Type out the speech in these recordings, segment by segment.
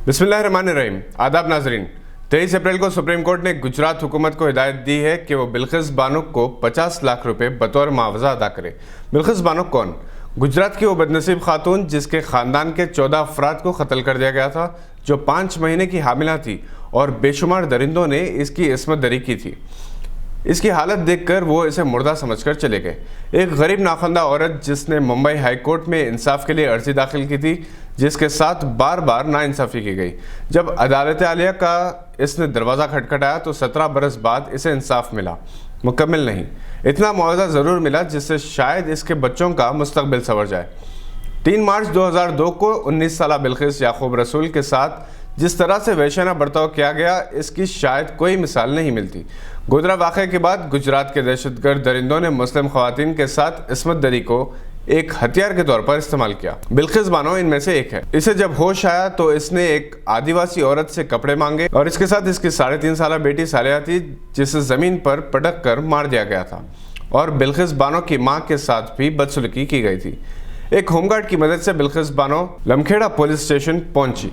बिस्मिल्लाहिर्रहमानिर्रहीम। आदाब नाजरीन। 23 अप्रैल को सुप्रीम कोर्ट ने गुजरात हुकूमत को हिदायत दी है कि वो बिल्किस बानो को 50 लाख रुपए बतौर मुआवजा अदा करे। बिल्किस बानो कौन? गुजरात की वो बदनसीब खातून जिसके ख़ानदान के 14 अफराद को कत्ल कर दिया गया था, जो 5 महीने की हामिला थी और बेशुमार दरिंदों ने इसकी इस्मत दरी की थी। इसकी हालत देखकर वो इसे मुर्दा समझकर चले गए। एक गरीब नाखुंदा औरत जिसने मुंबई हाई कोर्ट में इंसाफ के लिए अर्जी दाखिल की थी, जिसके साथ बार बार नाइंसाफ़ी की गई। जब अदालत आलिया का इसने दरवाज़ा खटखटाया तो 17 बरस बाद इसे इंसाफ मिला, मुकम्मल नहीं, इतना मुआवजा ज़रूर मिला जिससे शायद इसके बच्चों का मुस्तकबिल संवर जाए। 3 मार्च 2002 को 19 साला बिल्किस याकूब रसूल के साथ जिस तरह से वहशाना बर्ताव किया गया, इसकी शायद कोई मिसाल नहीं मिलती। गोधरा वाक़े के बाद गुजरात के दहशतगर्द दरिंदों ने मुस्लिम ख़वातीन के साथ इस्मत दरी को एक हथियार के तौर पर इस्तेमाल किया। बिल्किस बानो इनमें से एक है। इसे जब होश आया तो इसने एक आदिवासी औरत से कपड़े मांगे और इसके साथ इसकी 3.5 साला बेटी सालिहा थी, जिसे ज़मीन पर पटक कर मार दिया गया था। और बिल्किस बानो की माँ के साथ भी बदसलूकी की गई थी। एक होमगार्ड की मदद से बिल्किस बानो लमखेड़ा पुलिस स्टेशन पहुंची,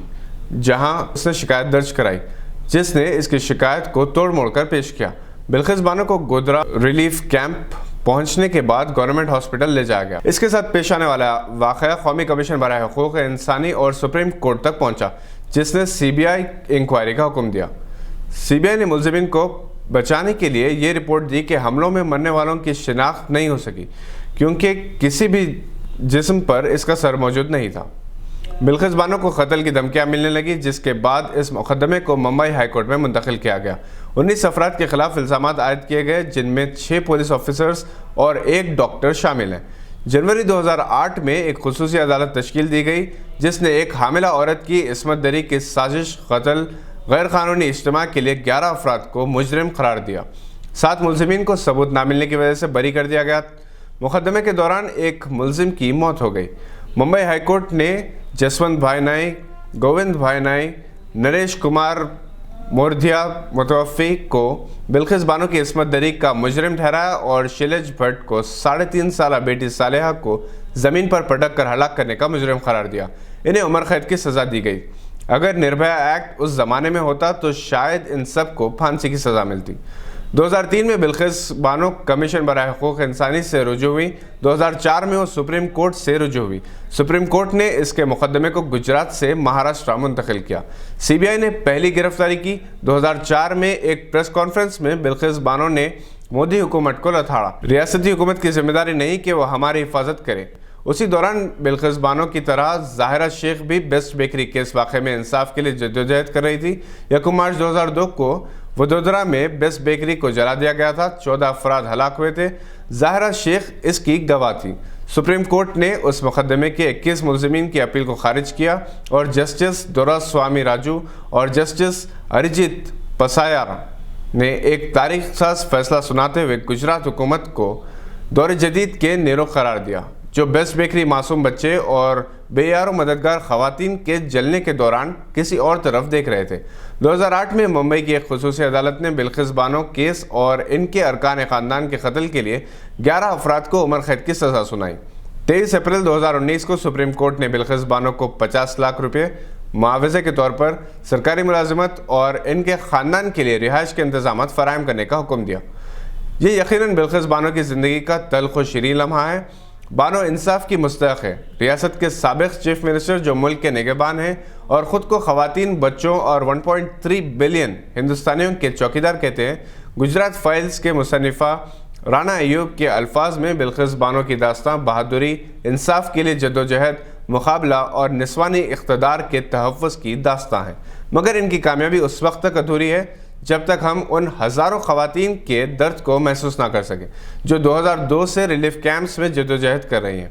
जहां उसने शिकायत दर्ज कराई, जिसने इसकी शिकायत को तोड़ मोड़ कर पेश किया। बिल्किस बानो को गोधरा रिलीफ कैंप पहुंचने के बाद गवर्नमेंट हॉस्पिटल ले जाया गया। इसके साथ पेश आने वाला वाक़या कौमी कमीशन बराए हुकूक इंसानी और सुप्रीम कोर्ट तक पहुंचा, जिसने सीबीआई इंक्वायरी का हुक्म दिया। सीबीआई ने मुलजिमिन को बचाने के लिए ये रिपोर्ट दी कि हमलों में मरने वालों की शिनाख्त नहीं हो सकी क्योंकि किसी भी जिस्म पर इसका सर मौजूद नहीं था। बिल्किस बानो को कत्ल की धमकियां मिलने लगी, जिसके बाद इस मुकदमे को मुंबई हाई कोर्ट में मुंतकिल किया गया। 19 अफराद के खिलाफ इल्ज़ामात आयद किए गए, जिनमें 6 पुलिस ऑफिसर्स और 1 डॉक्टर शामिल हैं। जनवरी 2008 में एक खुसूसी अदालत तश्कील दी गई, जिसने एक हामिला औरत की इस्मत दरी की साजिश, कत्ल, गैर कानूनी इज्तिमा के लिए 11 अफराद को मुजरिम करार दिया। 7 मुलजिमीन को सबूत ना मिलने की वजह से बरी कर दिया गया। मुकदमे के दौरान एक मुलजिम की मौत हो गई। मुंबई हाई कोर्ट ने जसवंत भाई नाई, गोविंद भाई नाई, नरेश कुमार मोरधिया मुतवफ़ी को बिल्किस बानो की इस्मत दरी का मुजरिम ठहराया और शैलेश भट्ट को 3.5 साला बेटी सालिहा को ज़मीन पर पटक कर हलाक करने का मुजरिम करार दिया। इन्हें उम्र कैद की सज़ा दी गई। अगर निर्भया एक्ट उस ज़माने में होता तो शायद इन सब को फांसी की सज़ा मिलती। 2003 में बिल्किस बानो कमीशन बराए हुकूक इंसानी से रुजू हुई। 2004 में वो सुप्रीम कोर्ट से रुजू हुई। सुप्रीम कोर्ट ने इसके मुकदमे को गुजरात से महाराष्ट्र मुंतकिल किया। सीबीआई ने पहली गिरफ्तारी की। 2004 में एक प्रेस कॉन्फ्रेंस में बिल्किस बानो ने मोदी हुकूमत को लताड़ा। रियासती हुकूमत की जिम्मेदारी नहीं कि वो हमारी हिफाजत करे। उसी दौरान बिल्किस बानो की तरह ज़ाहिरा शेख भी बेस्ट बेकरी केस वाक़े में इंसाफ के लिए जद्दोजहद कर रही थी। 1 मार्च 2002 को वडोदरा में बेस्ट बेकरी को जला दिया गया था। 14 अफराद हलाक हुए थे। ज़ाहिरा शेख इसकी गवाह थी। सुप्रीम कोर्ट ने उस मुकदमे के 21 मुलजिमीन की अपील को खारिज किया और जस्टिस दोरास्वामी राजू और जस्टिस अरिजीत पसायारा ने एक तारीख साज फैसला सुनाते हुए गुजरात हुकूमत को दौर जदीद के नेरो करार दिया, जो बेस्ट बेकरी मासूम बच्चे और बेयारो मददगार खवातीन के जलने के दौरान किसी और तरफ देख रहे थे। 2008 में मुंबई की एक खुसूसी अदालत ने बिल्किस बानो केस और इनके अरकान ख़ानदान के कत्ल के लिए 11 अफराद को उम्र कैद की सज़ा सुनाई। 23 अप्रैल 2019 को सुप्रीम कोर्ट ने बिल्किस बानो को 50 लाख रुपये मुआवजे के तौर पर सरकारी मुलाजिमत और इनके ख़ानदान के लिए रिहाइश के इंतजाम फराहम करने का हुक्म दिया। ये यकीनन बिल्किस बानो की ज़िंदगी का तल्ख़ व शीरीन लम्हा है। बानो इंसाफ की मुस्तहक़ है। रियासत के साबिक़ चीफ मिनिस्टर जो मुल्क के निगहबान हैं और ख़ुद को ख़वातीन, बच्चों और 1.3 बिलियन हिंदुस्तानियों के चौकीदार कहते हैं। गुजरात फाइल्स के मुसन्निफ़ा राना अयूब के अल्फाज में बिल्किस बानो की दास्तां बहादुरी, इंसाफ के लिए जद्दोजहद, मुकाबला और निस्वानी इक़्तिदार के तहफ़्फ़ुज़ की दास्तां है। मगर इनकी कामयाबी उस वक्त तक अधूरी है जब तक हम उन हज़ारों ख़वातीन के दर्द को महसूस ना कर सकें जो 2002 से रिलीफ कैंप्स में जद्दोजहद कर रही हैं।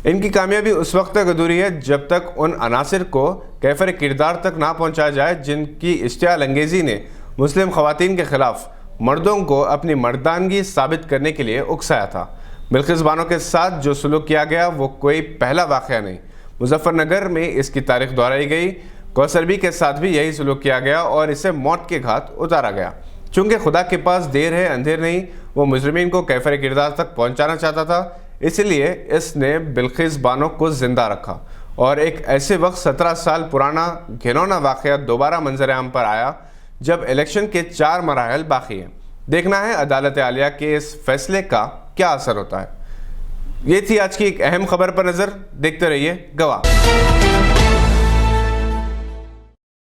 इनकी कामयाबी उस वक्त तक अधूरी है जब तक उन अनासिर को कैफर किरदार तक ना पहुँचाया जाए जिनकी इश्तियाल अंगेज़ी ने मुस्लिम ख़वातीन के ख़िलाफ़ मर्दों को अपनी मर्दानगी साबित करने के लिए उकसाया था। बिल्किस बानो के साथ जो सलूक किया गया वो कोई पहला वाक़या नहीं। मुजफ्फरनगर में इसकी तारीख दोहराई गई। कौसरबी के साथ भी यही सलूक किया गया और इसे मौत के घाट उतारा गया। चूँकि खुदा के पास देर है अंधेर नहीं, वो मुजरिमीन को कैफर किरदार तक पहुँचाना चाहता था, इसलिए इसने बिल्किस बानो को ज़िंदा रखा اور ایک ایسے وقت 17 سال پرانا گھنونا واقعہ دوبارہ منظر عام پر آیا جب الیکشن کے 4 مراحل باقی ہیں۔ دیکھنا ہے عدالت عالیہ کے اس فیصلے کا کیا اثر ہوتا ہے۔ یہ تھی آج کی ایک اہم خبر پر نظر، دیکھتے رہیے گواہ۔